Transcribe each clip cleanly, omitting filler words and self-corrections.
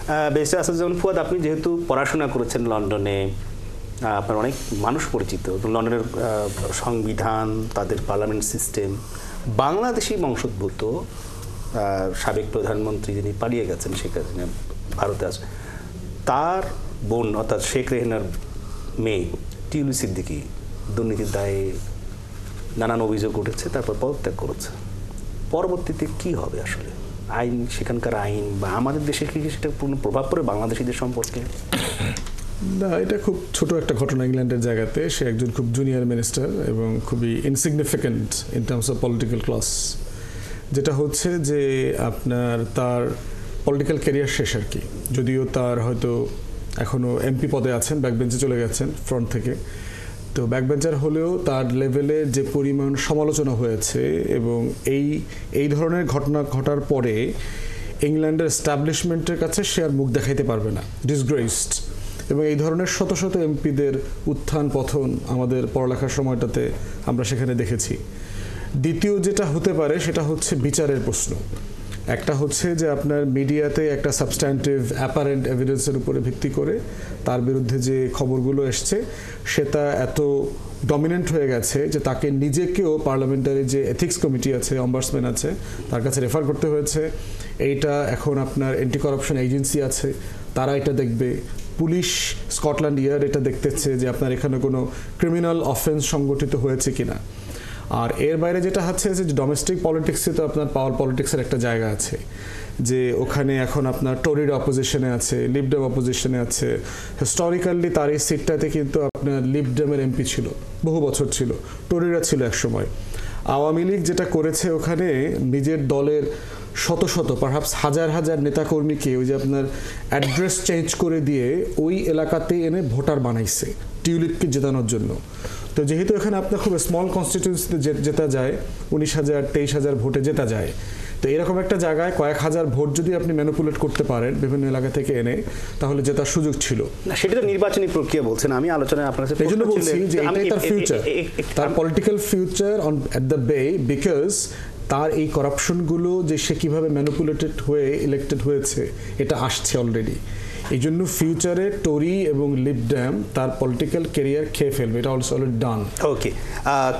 Barrister Asaduzzaman Fuad, আপনি যেহেতু পড়াশোনা করেছেন লন্ডনে, আপনার অনেক মানুষ পরিচিত লন্ডনের সংবিধান, তাদের পার্লামেন্ট সিস্টেম। বাংলাদেশি বংশোদ্ভূত সাবেক প্রধানমন্ত্রী যিনি পালিয়ে গেছেন, শেখ হাসিনা ভারতে আছে, তার বোন অর্থাৎ শেখ রেহানার মেয়ে টিউলি সিদ্দিকী দুর্নীতির দায়ে নানান অভিযোগ উঠেছে, তারপর পদত্যাগ করেছে। পরবর্তীতে কি হবে আসলে? আইন, সেখানকার আইন বা আমাদের দেশে কি সেটা পূর্ণ প্রভাব পড়ে বাংলাদেশিদের সম্পর্কে? না, এটা খুব ছোট একটা ঘটনা ইংল্যান্ডের জায়গাতে। সে একজন খুব জুনিয়র মিনিস্টার এবং খুবই insignificant in terms of political class. যেটা হচ্ছে যে আপনার তার পলিটিক্যাল ক্যারিয়ার শেষ আর কি। যদিও তার হয়তো এখনও এমপি পদে আছেন, ব্যাকবেঞ্চে চলে গেছেন ফ্রন্ট থেকে, তো ব্যাকবেঞ্চার হলেও তার লেভেলে যে পরিমাণ সমালোচনা হয়েছে এবং এই ধরনের ঘটনা ঘটার পরে ইংল্যান্ডের এস্টাবলিশমেন্টের কাছে সে আর মুখ দেখাইতে পারবে না, ডিসগ্রেসড। এবং এই ধরনের শত শত এমপিদের উত্থান পতন আমাদের পড়ালেখার সময়টাতে আমরা সেখানে দেখেছি। দ্বিতীয় যেটা হতে পারে সেটা হচ্ছে বিচারের প্রশ্ন। একটা হচ্ছে যে আপনার মিডিয়াতে একটা সাবস্ট্যান্টিভ অ্যাপারেন্ট এভিডেন্সের উপরে ভিত্তি করে তার বিরুদ্ধে যে খবরগুলো এসছে সেটা এত ডমিনেন্ট হয়ে গেছে যে তাকে নিজেকেও পার্লামেন্টারি যে এথিক্স কমিটি আছে, অম্বার্সম্যান আছে, তার কাছে রেফার করতে হয়েছে। এইটা এখন আপনার অ্যান্টি করাপশন এজেন্সি আছে, তারা এটা দেখবে। পুলিশ স্কটল্যান্ড ইয়ার্ড এটা দেখতেছে যে আপনার এখানে কোনো ক্রিমিনাল অফেন্স সংগঠিত হয়েছে কিনা। আর এর বাইরে যেটা হচ্ছে যে ডোমেস্টিক পলিটিক্সে তো আপনার পাওয়ার পলিটিক্সের একটা জায়গা আছে, যে ওখানে এখন আপনার টরির অপোজিশনে আছে, লিবডেম অপোজিশনে আছে। হিস্টোরিক্যালি তার এই সিটটাতে কিন্তু আপনার লিবডেমের এমপি ছিল, বহু বছর ছিল, টরিরা ছিল এক সময়। আওয়ামী লীগ যেটা করেছে ওখানে নিজের দলের শত শত পারহাপস হাজার হাজার নেতাকর্মীকে ওই যে আপনার অ্যাড্রেস চেঞ্জ করে দিয়ে ওই এলাকাতে এনে ভোটার বানাইছে টিউলিপকে জেতানোর জন্য। তো যেহেতু এখানে আপনার খুব স্মল কনস্টিটিউয়েন্সিতে জেতা যায়, 19,000 23,000 ভোটে জেতা যায়, তো এরকম একটা জায়গায় কয়েক হাজার ভোট যদি আপনি ম্যানিপুলেট করতে পারেন বিভিন্ন এলাকা থেকে এনে, তাহলে জেতার সুযোগ ছিল। না, সেটা তো নির্বাচনী প্রক্রিয়া বলছেন, আমি আলোচনায় আপনার কাছে এই জন্য বলছি যে এটাই তার ফিউচার, তার পলিটিক্যাল ফিউচার অ্যাট দ্য বে, বিকজ তার এই করাপশনগুলো যে সে কীভাবে ম্যানিপুলেটেড হয়ে ইলেক্টেড হয়েছে এটা আসছে অলরেডি। এই জন্য ফিউচারে টরি এবং লিবডেম তার পলিটিক্যাল ক্যারিয়ার খেয়ে ফেলবে, এটা অলরেডি ডান। ওকে,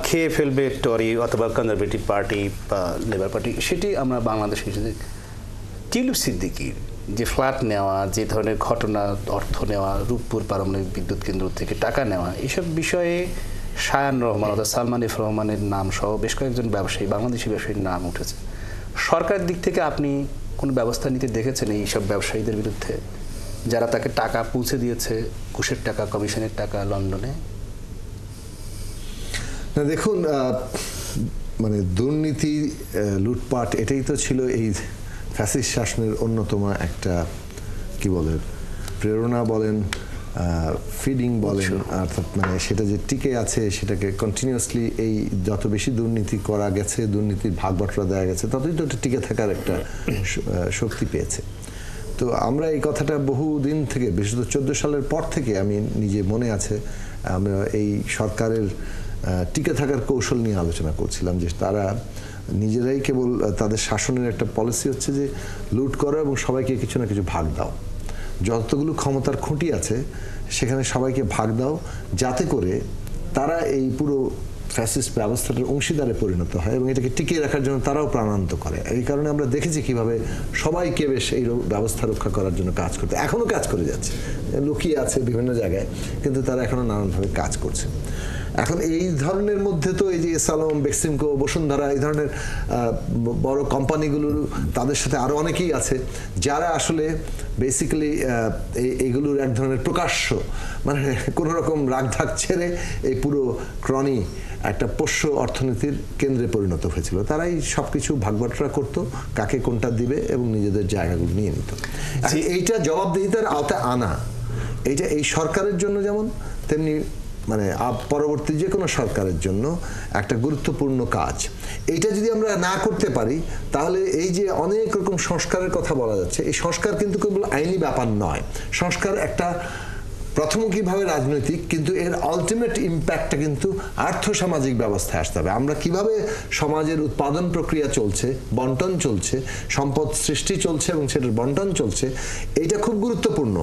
খেয়ে ফেলবে টরি অথবা কনজারভেটিভ পার্টি বা লেবার পার্টি, সেটি আমরা বাংলাদেশে টিউলিপ সিদ্দিকীর যে ফ্ল্যাট নেওয়া, যে ধরনের ঘটনা, অর্থ নেওয়া, রূপপুর পারমাণবিক বিদ্যুৎ কেন্দ্র থেকে টাকা নেওয়া, এসব বিষয়ে শায়ান রহমান অর্থাৎ সালমান এফ রহমানের নাম সহ বেশ কয়েকজন ব্যবসায়ী, বাংলাদেশি ব্যবসায়ীর নাম উঠেছে। সরকারের দিক থেকে আপনি কোনো ব্যবস্থা নিতে দেখেছেন এইসব ব্যবসায়ীদের বিরুদ্ধে, যারা তাকে টাকা পৌঁছে দিয়েছে, ঘুষের টাকা, কমিশনের টাকা লন্ডনে? না, দেখুন, মানে দুর্নীতি, লুটপাট, এটাই তো ছিল এই ফ্যাসিস্ট শাসনের অন্যতম একটা কি বলে প্রেরণা বলেন, ফিডিং বলেন, অর্থাৎ মানে সেটা যে টিকে আছে সেটাকে কন্টিনিউয়াসলি এই যত বেশি দুর্নীতি করা গেছে, দুর্নীতির ভাগ বাটোয়ারা দেওয়া গেছে, ততই তো টিকে থাকার একটা শক্তি পেয়েছে। তো আমরা এই কথাটা বহুদিন থেকে, বিশেষত 14 সালের পর থেকে আমি নিজে মনে আছে, আমরা এই সরকারের টিকে থাকার কৌশল নিয়ে আলোচনা করছিলাম, যে তারা নিজেরাই কেবল তাদের শাসনের একটা পলিসি হচ্ছে যে লুট করো এবং সবাইকে কিছু না কিছু ভাগ দাও, যতগুলো ক্ষমতার খুঁটি আছে সেখানে সবাইকে ভাগ দাও, যাতে করে তারা এই পুরো ফ্যাসিস্ট ব্যবস্থাটার অংশীদারে পরিণত হয় এবং এটাকে টিকিয়ে রাখার জন্য তারাও প্রাণান্ত করে। এই কারণে আমরা দেখেছি কিভাবে সবাইকে বেশ এই ব্যবস্থা রক্ষা করার জন্য কাজ করতে, এখনও কাজ করে যাচ্ছে, লুকিয়ে আছে বিভিন্ন জায়গায়, কিন্তু তারা এখনও নানানভাবে কাজ করছে। এখন এই ধরনের মধ্যে তো এই যে সালম, বেক্সিমকো, বসুন্ধরা, এই ধরনের বড় কোম্পানিগুলোর তাদের সাথে আরও অনেকেই আছে যারা আসলে বেসিক্যালি এইগুলোর এক ধরনের প্রকাশ্য, মানে কোনো রকম রাগঢাক ছেড়ে এই পুরো ক্রনি একটা পোষ্য অর্থনীতির কেন্দ্রে পরিণত হয়েছিল। তারাই সবকিছু ভাগবাটোয়ারা করতো, কাকে কোনটা দিবে এবং নিজেদের জায়গাগুলো নিয়ে নিত। এইটা জবাবদিহিতার আওতায় আনা, এইটা এই সরকারের জন্য যেমন তেমনি মানে পরবর্তী যে কোনো সরকারের জন্য একটা গুরুত্বপূর্ণ কাজ। এইটা যদি আমরা না করতে পারি তাহলে এই যে অনেক রকম সংস্কারের কথা বলা যাচ্ছে, এই সংস্কার কিন্তু কেবল আইনি ব্যাপার নয়, সংস্কার একটা প্রথমমুখীভাবে রাজনৈতিক, কিন্তু এর আলটিমেট ইম্প্যাক্টটা কিন্তু আর্থসামাজিক ব্যবস্থায় আসতে হবে। আমরা কিভাবে সমাজের উৎপাদন প্রক্রিয়া চলছে, বন্টন চলছে, সম্পদ সৃষ্টি চলছে এবং সেটার বন্টন চলছে, এইটা খুব গুরুত্বপূর্ণ।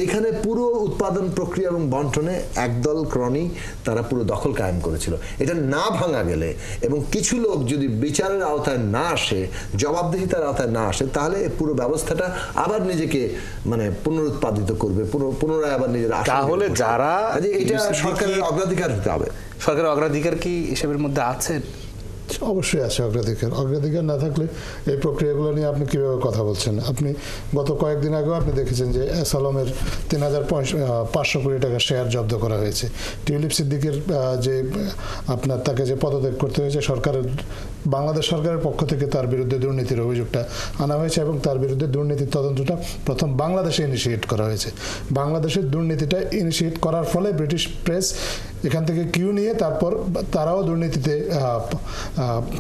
এইখানে পুরো উৎপাদন প্রক্রিয়া এবং বন্টনে একদল ক্রনি তারা পুরো দখল কায়েম করেছিল। এটা না ভাঙা গেলে এবং কিছু লোক যদি বিচারের আওতায় না আসে, জবাবদিহিতার আওতায় না আসে, তাহলে পুরো ব্যবস্থাটা আবার নিজেকে মানে পুনরুৎপাদিত করবে, পুনরায় আবার নিজের। তাহলে যারা এটা সরকারের অগ্রাধিকার হতে হবে। সরকারের অগ্রাধিকার কি এসবের মধ্যে আছে? অবশ্যই আছে অগ্রাধিকার না থাকলে এই প্রক্রিয়াগুলো নিয়ে আপনি কিভাবে কথা বলছেন? আপনি গত কয়েকদিন আগেও আপনি দেখেছেন যে এস আলমের ৩,৫০০ কোটি টাকা শেয়ার জব্দ করা হয়েছে। টিউলিপ সিদ্দিকের যে আপনার তাকে যে পদত্যাগ করতে হয়েছে, বাংলাদেশ সরকারের পক্ষ থেকে তার বিরুদ্ধে দুর্নীতির অভিযোগটা আনা হয়েছে এবং তার বিরুদ্ধে দুর্নীতির তদন্তটা প্রথম বাংলাদেশে ইনিশিয়েট করা হয়েছে। বাংলাদেশের দুর্নীতিটা ইনিশিয়েট করার ফলে ব্রিটিশ প্রেস এখান থেকে কিউ নিয়ে তারপর তারাও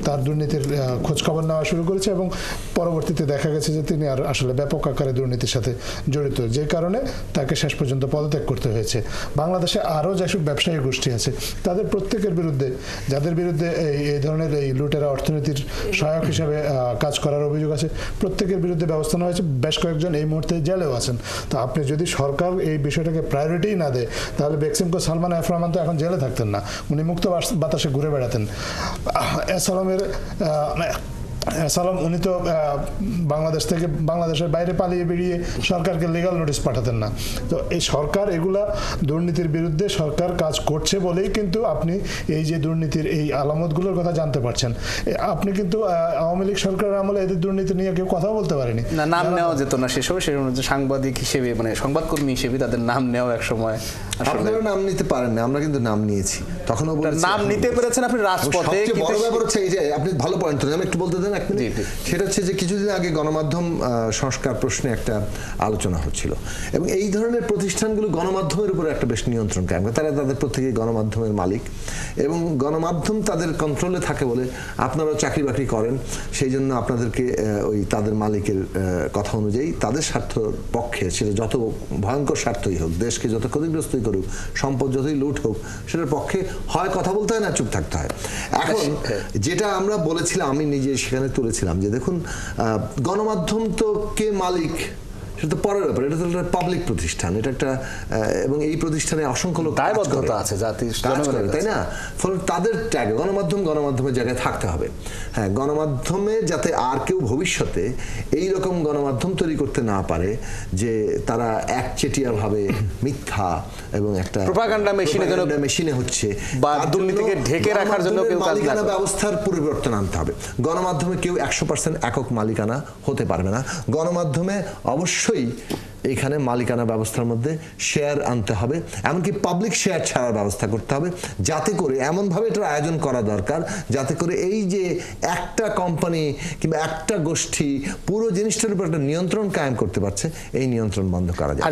তার দুর্নীতির খোঁজখবর নেওয়া শুরু করেছে এবং পরবর্তীতে দেখা গেছে যে তিনি আর আসলে ব্যাপক আকারে দুর্নীতির সাথে জড়িত, যে কারণে তাকে শেষ পর্যন্ত পদত্যাগ করতে হয়েছে। বাংলাদেশে আরও যেসব ব্যবসায়ী গোষ্ঠী আছে তাদের প্রত্যেকের বিরুদ্ধে, যাদের বিরুদ্ধে এই ধরনের এই লুটেরা অর্থনীতির সহায়ক হিসাবে কাজ করার অভিযোগ আছে, প্রত্যেকের বিরুদ্ধে ব্যবস্থা নেওয়া হয়েছে। বেশ কয়েকজন এই মুহূর্তে জেলেও আছেন। তো আপনি যদি সরকার এই বিষয়টাকে প্রায়োরিটি না দেয়, তাহলে বেক্সিমকো সালমান এফ রহমান তো এখন জেলে থাকতেন না, উনি মুক্ত বাতাসে ঘুরে বেড়াতেন। এস আলম উনি তো বাংলাদেশের বাইরে পালিয়ে বেরিয়ে সরকারকে লিগাল নোটিশ পাঠাতেন না। তো এই সরকার এগুলা দুর্নীতির বিরুদ্ধে সরকার কাজ করছে বলেই কিন্তু আপনি এই যে দুর্নীতির এই আলামতগুলোর কথা জানতে পারছেন। আপনি কিন্তু আওয়ামী লীগ সরকারের আমলে এদের দুর্নীতি নিয়ে কেউ কথা বলতে পারেনি, নাম নেওয়া যেত না সেসব। সাংবাদিক হিসেবে মানে সংবাদকর্মী হিসেবে তাদের নাম নেওয়া এক সময়। আপনারা নাম নিতে পারেন না, আমরা কিন্তু নাম নিয়েছি। তখনও নাম নিতে পেরেছেন আপনি রাজপথে। বড় ব্যাপার হচ্ছে এই যে আপনি ভালো পয়েন্ট ধরেন, আমি একটু বলতে দেন এক মিনিট। সেটা হচ্ছে যে কিছুদিন আগে গণমাধ্যম সংস্কার প্রশ্নে একটা আলোচনা হচ্ছিল এবং এই ধরনের প্রতিষ্ঠানগুলো গণমাধ্যমের উপর একটা বেশ নিয়ন্ত্রণ কায়েম করে। তারা তাদের প্রত্যেকেই গণমাধ্যমের মালিক এবং গণমাধ্যম তাদের কন্ট্রোলে থাকে বলে আপনারাও চাকরি বাকরি করেন, সেই জন্য আপনাদেরকে ওই তাদের মালিকের কথা অনুযায়ী তাদের স্বার্থের পক্ষে, সেটা যত ভয়ঙ্কর স্বার্থই হোক, দেশকে যত ক্ষতিগ্রস্তই করুক, সম্পদ যতই লুট হোক, সেটার পক্ষে হয় কথা বলতে হয় না চুপ থাকতে হয়। এখন যেটা আমরা বলেছিলাম, আমি নিজে সেখানে তুলেছিলাম যে দেখুন, গণমাধ্যম তো কে মালিক সেটা তো পরের ব্যাপার, এটা তো একটা পাবলিক প্রতিষ্ঠান, এটা একটা, এবং এই প্রতিষ্ঠানে অসংখ্য লোক দায়বদ্ধতা আছে জাতির, তাই না? ফলে তাদের ট্যাগ গণমাধ্যমের জায়গায় থাকতে হবে। হ্যাঁ, গণমাধ্যমে যাতে আর কেউ ভবিষ্যতে এই রকম গণমাধ্যম তৈরি করতে না পারে যে তারা একচেটিয়া ভাবে মিথ্যা এবং একটা প্রোপাগান্ডা মেশিনে হচ্ছে বা দুর্নীতিকে ঢেকে রাখার জন্য কেউ মালিকানা ব্যবস্থার পরিবর্তন আনতে হবে। গণমাধ্যমে কেউ 100% একক মালিকানা হতে পারবে না। গণমাধ্যমে অবশ্যই এখানে মালিকানা ব্যবস্থার মধ্যে শেয়ার আনতে হবে, এমনকি পাবলিক শেয়ার ছাড়ার ব্যবস্থা করতে হবে, যাতে করে এমনভাবে এটার আয়োজন করা দরকার যাতে করে এই যে একটা কোম্পানি কিংবা একটা গোষ্ঠী পুরো জিনিসটার উপর একটা নিয়ন্ত্রণ কায়েম করতে পারছে, এই নিয়ন্ত্রণ বন্ধ করা যায়।